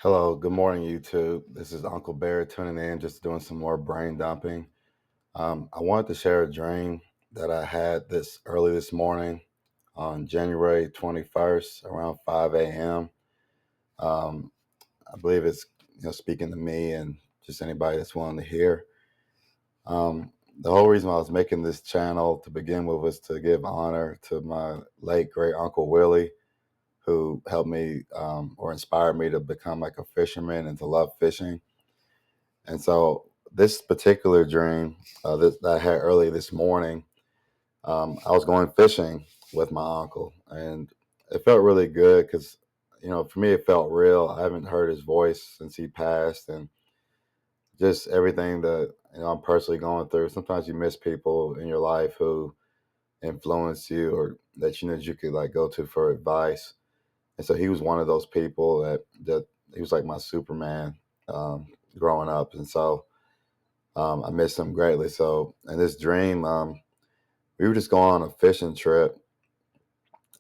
Hello, good morning, YouTube. This is Uncle Bear tuning in, just doing some more brain dumping. I wanted to share a dream that I had this early this morning on January 21st around 5 a.m. Um, I believe it's speaking to me and just anybody that's willing to hear. The whole reason why I was making this channel to begin with was to give honor to my late great Uncle Willie, who helped me or inspired me to become like a fisherman and to love fishing. And so this particular dream that I had early this morning, I was going fishing with my uncle, and it felt really good because, for me, it felt real. I haven't heard his voice since he passed, and just everything that I'm personally going through. Sometimes you miss people in your life who influence you, or that that you could like go to for advice. And so he was one of those people that he was like my Superman growing up, and so. I miss him greatly. So in this dream, we were just going on a fishing trip,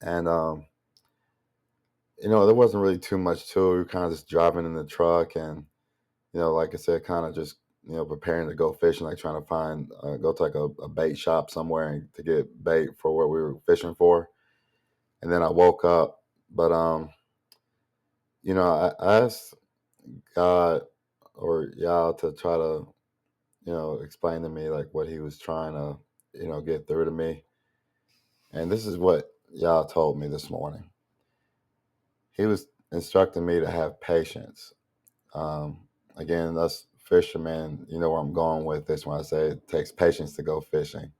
and there wasn't really too much to it. We were kind of just driving in the truck, and like I said, kind of just preparing to go fishing, like trying to find go to like a bait shop somewhere and to get bait for what we were fishing for. And then I woke up, but I asked God or Yah to try to explain to me like what He was trying to get through to me. And this is what y'all told me this morning. He was instructing me to have patience. Again, us fishermen, you know where I'm going with this when I say it takes patience to go fishing.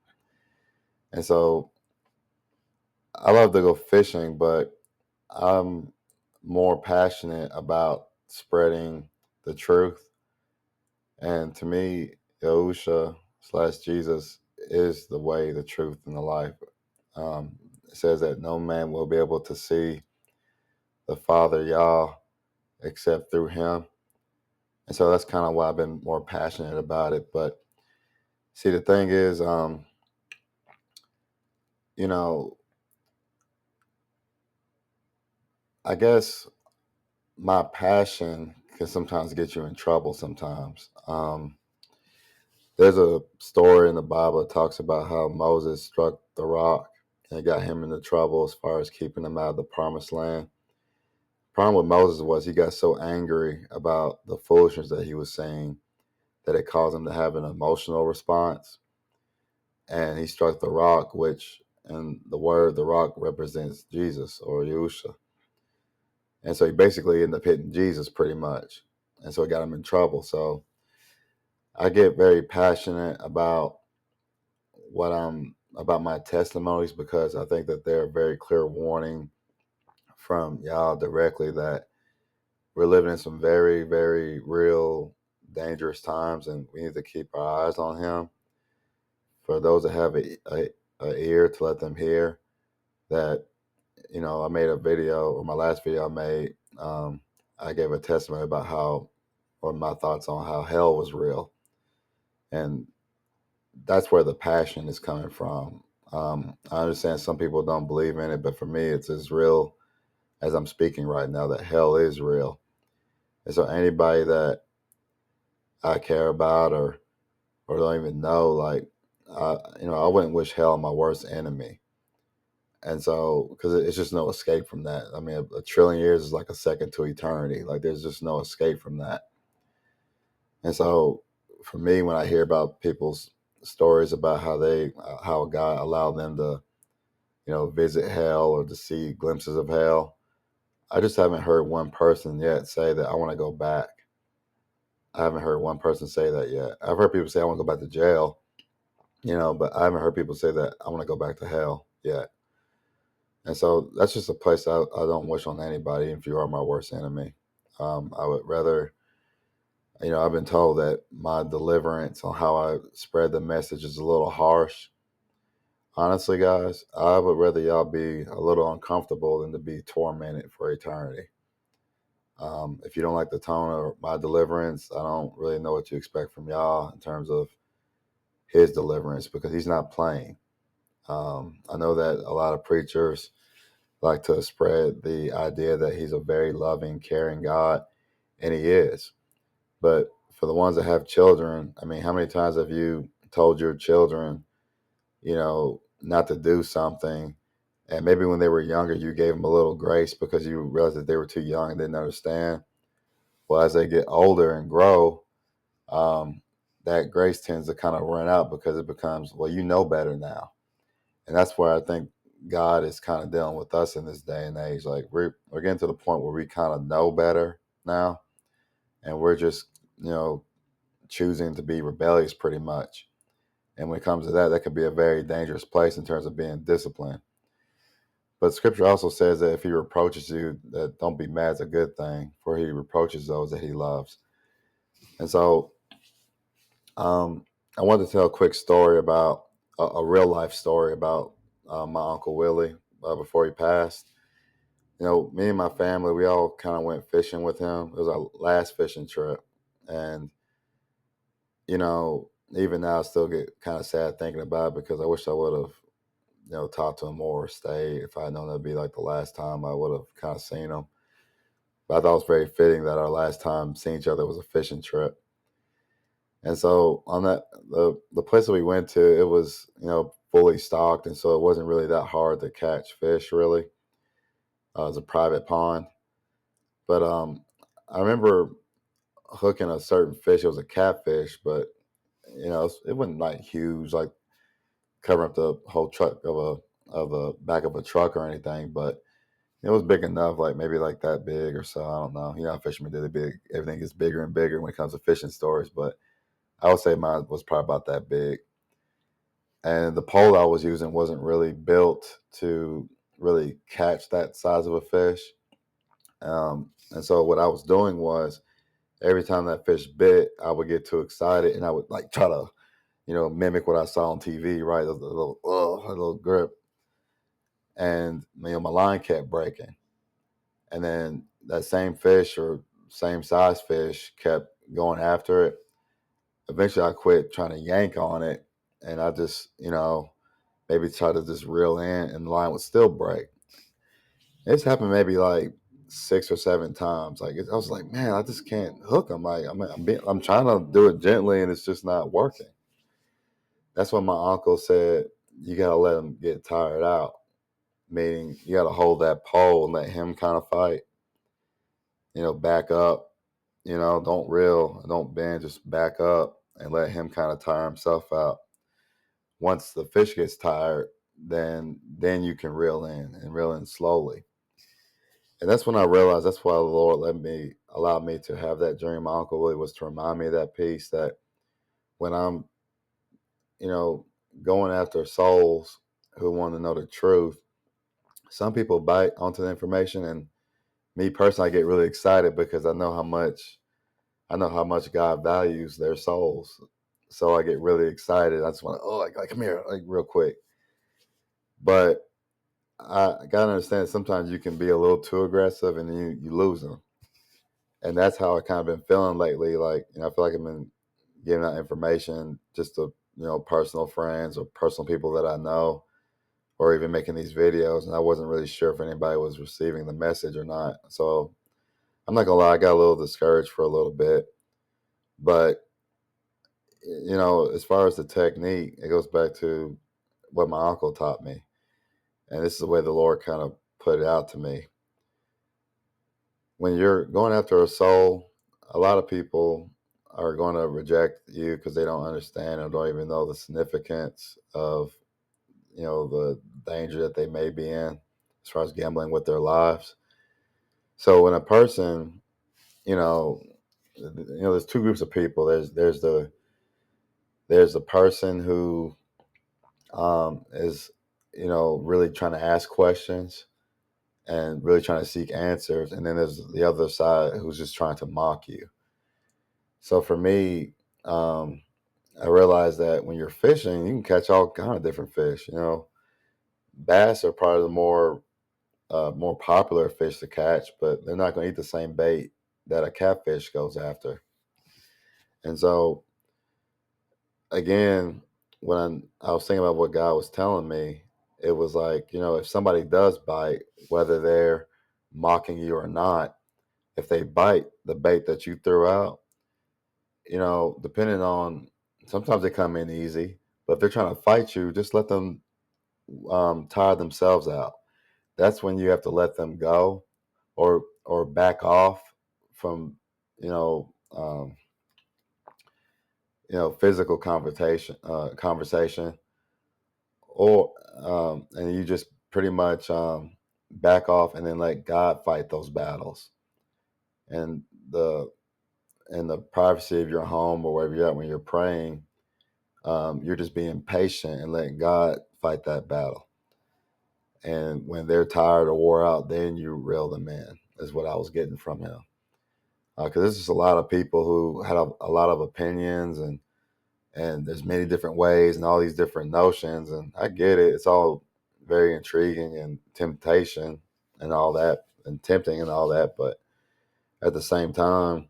And so I love to go fishing, but I'm more passionate about spreading the truth. And to me, Yahusha/Jesus is the way, the truth, and the life. It says that no man will be able to see the Father Yah except through him. And so that's kind of why I've been more passionate about it. But see, the thing is, you know, I guess my passion can sometimes get you in trouble sometimes. There's a story in the Bible that talks about how Moses struck the rock and it got him into trouble as far as keeping him out of the promised land. Problem with Moses was he got so angry about the foolishness that he was saying that it caused him to have an emotional response. And he struck the rock, which in the word, the rock represents Jesus or Yahusha. And so he basically ended up hitting Jesus pretty much. And so it got him in trouble. So I get very passionate about about my testimonies because I think that they're a very clear warning from y'all directly that we're living in some very, very real, dangerous times, and we need to keep our eyes on him. For those that have a ear to let them hear, that I made a video, or my last video I made, I gave a testimony about or my thoughts on how hell was real. And that's where the passion is coming from. I understand some people don't believe in it, but for me, it's as real as I'm speaking right now that hell is real. And so anybody that I care about or don't even know, like, I wouldn't wish hell on my worst enemy. And so, because it's just no escape from that. I mean, a trillion years is like a second to eternity. Like, there's just no escape from that. And so, for me, when I hear about people's stories about how God allowed them to, visit hell or to see glimpses of hell, I just haven't heard one person yet say that I want to go back. I haven't heard one person say that yet. I've heard people say I want to go back to jail, but I haven't heard people say that I want to go back to hell yet. And so that's just a place I don't wish on anybody if you are my worst enemy. I would rather, I've been told that my deliverance on how I spread the message is a little harsh. Honestly, guys, I would rather y'all be a little uncomfortable than to be tormented for eternity. If you don't like the tone of my deliverance, I don't really know what to expect from y'all in terms of his deliverance because he's not playing. I know that a lot of preachers like to spread the idea that he's a very loving, caring God. and he is. But for the ones that have children, I mean, how many times have you told your children, not to do something? And maybe when they were younger, you gave them a little grace because you realized that they were too young and didn't understand. Well, as they get older and grow, um, that grace tends to kind of run out because it becomes, well, you know better now. And that's where I think God is kind of dealing with us in this day and age. Like we're getting to the point where we kind of know better now, and we're just, choosing to be rebellious pretty much. And when it comes to that, that could be a very dangerous place in terms of being disciplined. But scripture also says that if he reproaches you, that don't be mad is a good thing, for he reproaches those that he loves. And so I wanted to tell a quick story about a real life story about my Uncle Willie before he passed. Me and my family, we all kind of went fishing with him. It was our last fishing trip. And, even now I still get kind of sad thinking about it because I wish I would have, talked to him more or stayed. If I had known that'd be like the last time, I would have kind of seen him. But I thought it was very fitting that our last time seeing each other was a fishing trip. And so on the place that we went to, it was, fully stocked. And so it wasn't really that hard to catch fish, really. It was a private pond. But I remember hooking a certain fish. It was a catfish, but, it wasn't like huge, like covering up the whole truck of a back of a truck or anything. But it was big enough, like maybe like that big or so. I don't know. You know how fishermen do, everything gets bigger and bigger when it comes to fishing stories. But I would say mine was probably about that big. And the pole I was using wasn't really built to really catch that size of a fish. And so what I was doing was every time that fish bit, I would get too excited and I would like try to, mimic what I saw on TV, right? A little grip. And my line kept breaking. And then that same fish or same size fish kept going after it. Eventually I quit trying to yank on it and I just, maybe try to just reel in and the line would still break. It's happened maybe like 6 or 7 times. Like I was like, man, I just can't hook them. Like I'm trying to do it gently and it's just not working. That's when my uncle said, you gotta let him get tired out. Meaning you gotta hold that pole and let him kind of fight. Back up. Don't reel, don't bend, just back up and let him kind of tire himself out. Once the fish gets tired, then you can reel in and reel in slowly. And that's when I realized that's why the Lord allowed me to have that dream. My Uncle Willie was to remind me of that piece that when I'm, you know, going after souls who want to know the truth, some people bite onto the information, and me personally, I get really excited because I know how much God values their souls. So I get really excited. I just want to, like come here, like real quick. But I gotta understand sometimes you can be a little too aggressive and you lose them. And that's how I kind of been feeling lately. Like, I feel like I've been giving out information just to, personal friends or personal people that I know, or even making these videos. And I wasn't really sure if anybody was receiving the message or not. So I'm not gonna lie, I got a little discouraged for a little bit. But, as far as the technique, it goes back to what my uncle taught me. And this is the way the Lord kind of put it out to me. When you're going after a soul, a lot of people are going to reject you because they don't understand or don't even know the significance of, the danger that they may be in as far as gambling with their lives. So when a person, there's two groups of people. There's the person who is, really trying to ask questions and really trying to seek answers. And then there's the other side who's just trying to mock you. So for me, I realized that when you're fishing, you can catch all kind of different fish. Bass are probably the more popular fish to catch, but they're not going to eat the same bait that a catfish goes after. And so, again, when I was thinking about what God was telling me, it was like, if somebody does bite, whether they're mocking you or not, if they bite the bait that you threw out, depending on, sometimes they come in easy, but if they're trying to fight you, just let them tire themselves out. That's when you have to let them go, or back off from you know um, physical conversation, or and you just pretty much back off and then let God fight those battles. And the in the privacy of your home or wherever you're at when you're praying, you're just being patient and letting God fight that battle. And when they're tired or wore out, then you reel them in, is what I was getting from him. Because there's just a lot of people who had a lot of opinions, and there's many different ways and all these different notions. And I get it. It's all very intriguing and temptation and all that, and tempting and all that. But at the same time,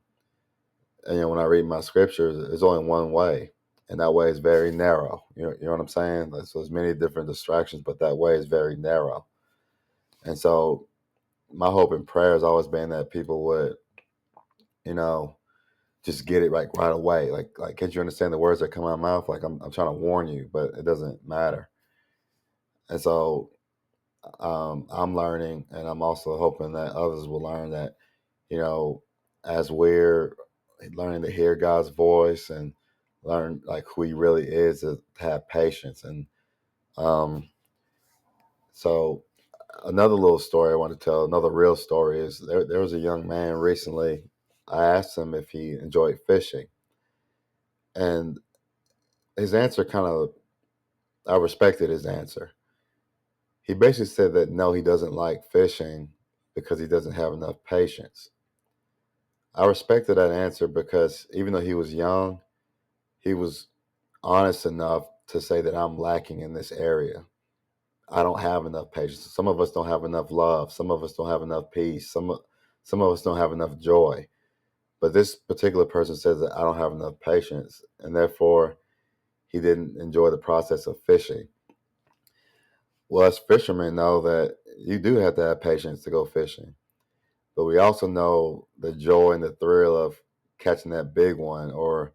when I read my scriptures, there's only one way, and that way is very narrow. You know what I'm saying? So there's many different distractions, but that way is very narrow. And so my hope and prayer has always been that people would, you know, just get it right away. Like, can't you understand the words that come out of my mouth? Like, I'm trying to warn you, but it doesn't matter. And so I'm learning, and I'm also hoping that others will learn that, you know, as we're learning to hear God's voice and learn like who He really is, to have patience. And um, so another little story I want to tell, another real story, is there was a young man recently. I asked him if he enjoyed fishing, and his answer I respected his answer. He basically said that no, he doesn't like fishing because he doesn't have enough patience. I respected that answer because even though he was young, he was honest enough to say that I'm lacking in this area. I don't have enough patience. Some of us don't have enough love. Some of us don't have enough peace. Some of us don't have enough joy. But this particular person says that I don't have enough patience, and therefore he didn't enjoy the process of fishing. Well, as fishermen know that you do have to have patience to go fishing, but we also know the joy and the thrill of catching that big one, or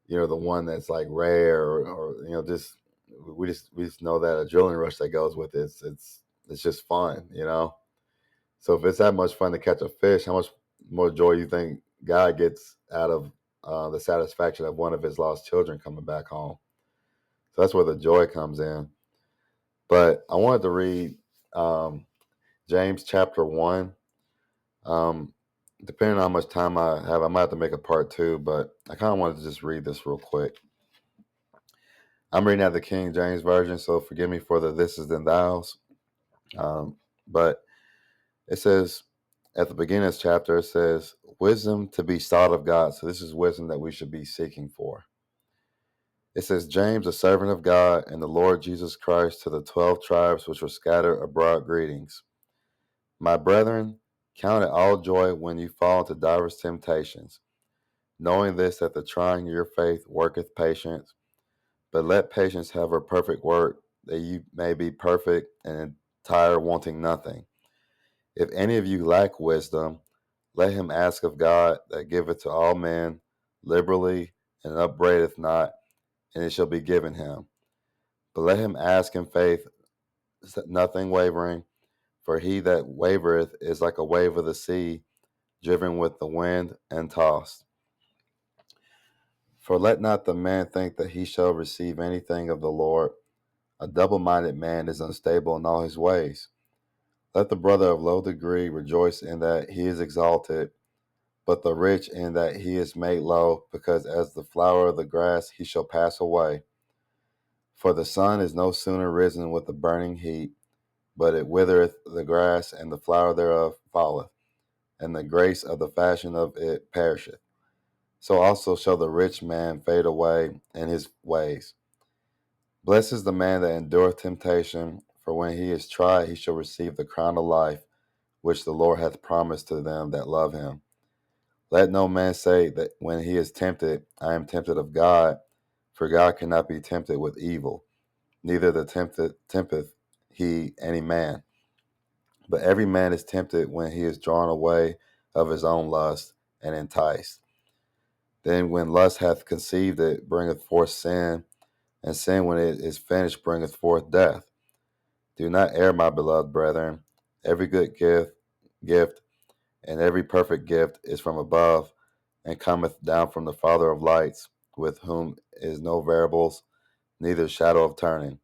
the one that's like rare, or just we just know that adrenaline rush that goes with it. It's just fun. So if it's that much fun to catch a fish, how much more joy you think God gets out of the satisfaction of one of His lost children coming back home? So that's where the joy comes in. But I wanted to read um, James chapter 1. Um, Depending on how much time I have, I might have to make a part two, but I kind of wanted to just read this real quick. I'm reading out the King James Version, so forgive me for the this is and thous. But it says, at the beginning of this chapter, it says, wisdom to be sought of God. So this is wisdom that we should be seeking for. It says, James, a servant of God and the Lord Jesus Christ, to the 12 tribes which were scattered abroad, greetings. My brethren, count it all joy when you fall into divers temptations, knowing this, that the trying of your faith worketh patience. But let patience have her perfect work, that you may be perfect and entire, wanting nothing. If any of you lack wisdom, let him ask of God, that giveth to all men liberally, and upbraideth not, and it shall be given him. But let him ask in faith, nothing wavering. For he that wavereth is like a wave of the sea, driven with the wind and tossed. For let not the man think that he shall receive anything of the Lord. A double-minded man is unstable in all his ways. Let the brother of low degree rejoice in that he is exalted, but the rich in that he is made low, because as the flower of the grass he shall pass away. For the sun is no sooner risen with the burning heat, but it withereth the grass, and the flower thereof falleth, and the grace of the fashion of it perisheth. So also shall the rich man fade away in his ways. Blessed is the man that endureth temptation, for when he is tried, he shall receive the crown of life, which the Lord hath promised to them that love him. Let no man say that when he is tempted, I am tempted of God, for God cannot be tempted with evil, neither the tempted tempteth he any man. But every man is tempted when he is drawn away of his own lust, and enticed. Then when lust hath conceived, it bringeth forth sin, and sin, when it is finished, bringeth forth death. Do not err, my beloved brethren. Every good gift, and every perfect gift is from above, and cometh down from the Father of lights, with whom is no variables, neither shadow of turning.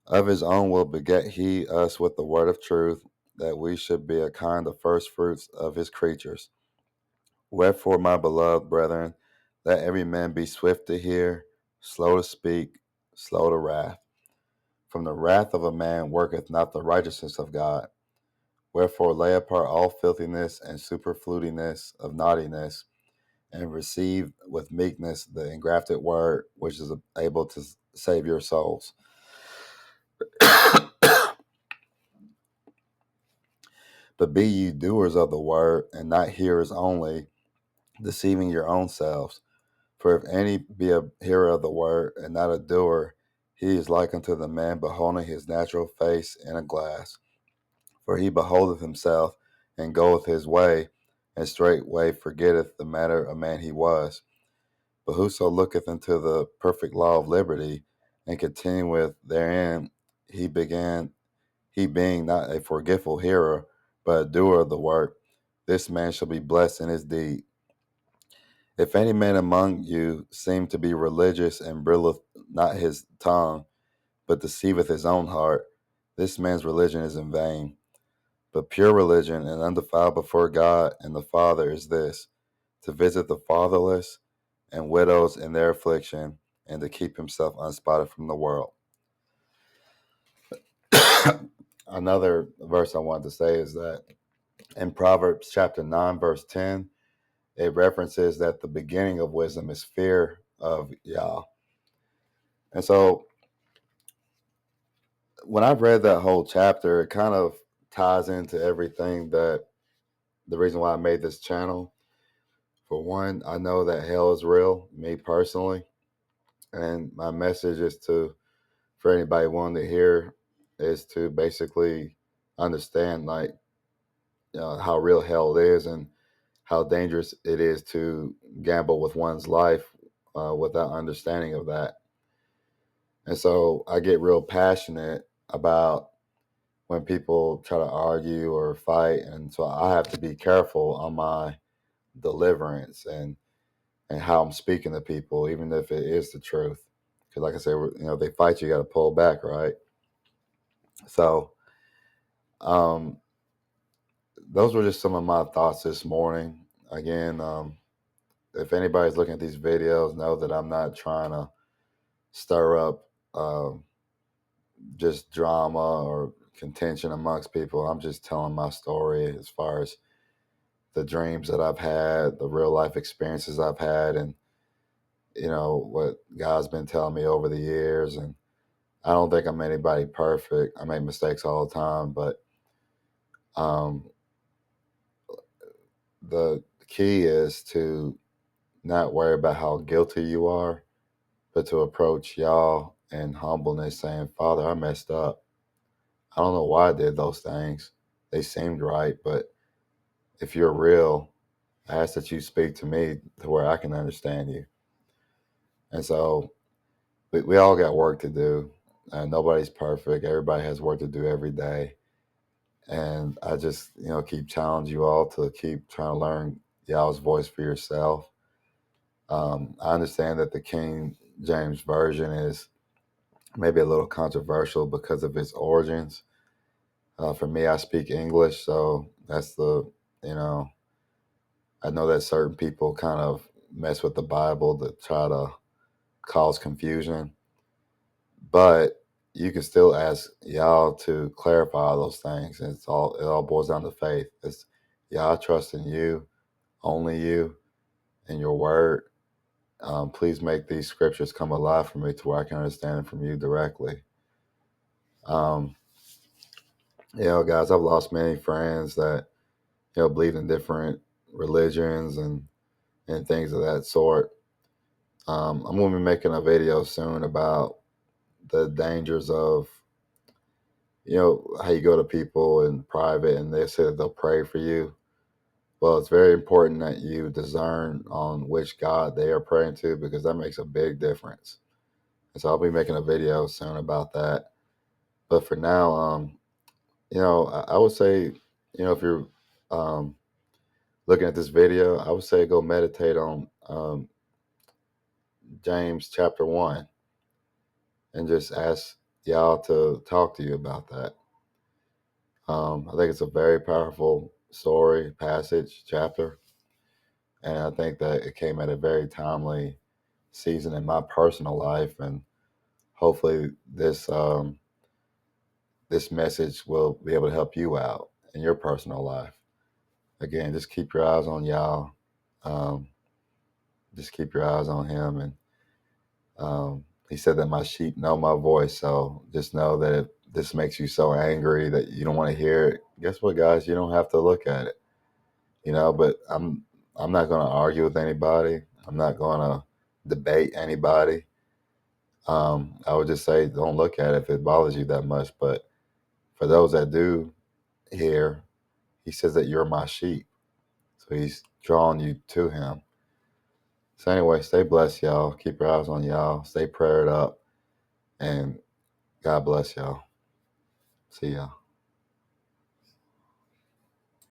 Of his own will beget he us with the word of truth, that we should be a kind of first fruits of his creatures. Wherefore, my beloved brethren, let every man be swift to hear, slow to speak, slow to wrath. From the wrath of a man worketh not the righteousness of God. Wherefore, lay apart all filthiness and superfluitiness of naughtiness, and receive with meekness the engrafted word, which is able to save your souls. But be ye doers of the word, and not hearers only, deceiving your own selves. For if any be a hearer of the word, and not a doer, he is like unto the man beholding his natural face in a glass. For he beholdeth himself, and goeth his way, and straightway forgetteth the manner of man he was. But whoso looketh into the perfect law of liberty, and continueth therein, he being not a forgetful hearer, but a doer of the work, this man shall be blessed in his deed. If any man among you seem to be religious, and bridleth not his tongue, but deceiveth his own heart, this man's religion is in vain. But pure religion and undefiled before God and the Father is this, to visit the fatherless and widows in their affliction, and to keep himself unspotted from the world. Another verse I wanted to say is that in Proverbs chapter 9, verse 10, it references that the beginning of wisdom is fear of Yah. And so when I've read that whole chapter, it kind of ties into everything that the reason why I made this channel. For one, I know that hell is real, me personally. And my message is for anybody wanting to hear, is to basically understand, like, how real hell is, and how dangerous it is to gamble with one's life without understanding of that. And so I get real passionate about when people try to argue or fight, and so I have to be careful on my deliverance and how I'm speaking to people, even if it is the truth. Because, like I say, if they fight, you got to pull back, right? So, those were just some of my thoughts this morning. Again, if anybody's looking at these videos, know that I'm not trying to stir up just drama or contention amongst people. I'm just telling my story as far as the dreams that I've had, the real life experiences I've had, and what God's been telling me over the years. And I don't think I'm anybody perfect. I make mistakes all the time, but um, the key is to not worry about how guilty you are, but to approach y'all in humbleness, saying, Father, I messed up. I don't know why I did those things. They seemed right, but if you're real, I ask that you speak to me to where I can understand you. And so we all got work to do. Nobody's perfect. Everybody has work to do every day. And I just, keep challenging you all to keep trying to learn y'all's voice for yourself. I understand that the King James Version is maybe a little controversial because of its origins. For me, I speak English, so that's I know that certain people kind of mess with the Bible to try to cause confusion, but you can still ask y'all to clarify those things. And it all boils down to faith. It's y'all trust in you, only you, and your word. Please make these scriptures come alive for me to where I can understand them from you directly. Um, guys, I've lost many friends that believe in different religions and things of that sort. I'm going to be making a video soon about the dangers of you know how you go to people in private and they say that they'll pray for you. Well, it's very important that you discern on which God they are praying to, because that makes a big difference. And so I'll be making a video soon about that. But for now, I would say, if you're um, looking at this video, I would say go meditate on James chapter 1 and just ask y'all to talk to you about that. I think it's a very powerful story, passage, chapter. And I think that it came at a very timely season in my personal life. And hopefully this message will be able to help you out in your personal life. Again, just keep your eyes on y'all. Um, just keep your eyes on him. And he said that my sheep know my voice. So just know that if this makes you so angry that you don't want to hear it, guess what, guys? You don't have to look at it. But I'm not going to argue with anybody. I'm not going to debate anybody. I would just say don't look at it if it bothers you that much. But for those that do hear, he says that you're my sheep. So he's drawing you to him. So anyway, stay blessed, y'all. Keep your eyes on y'all. Stay prayed up. And God bless y'all. See y'all.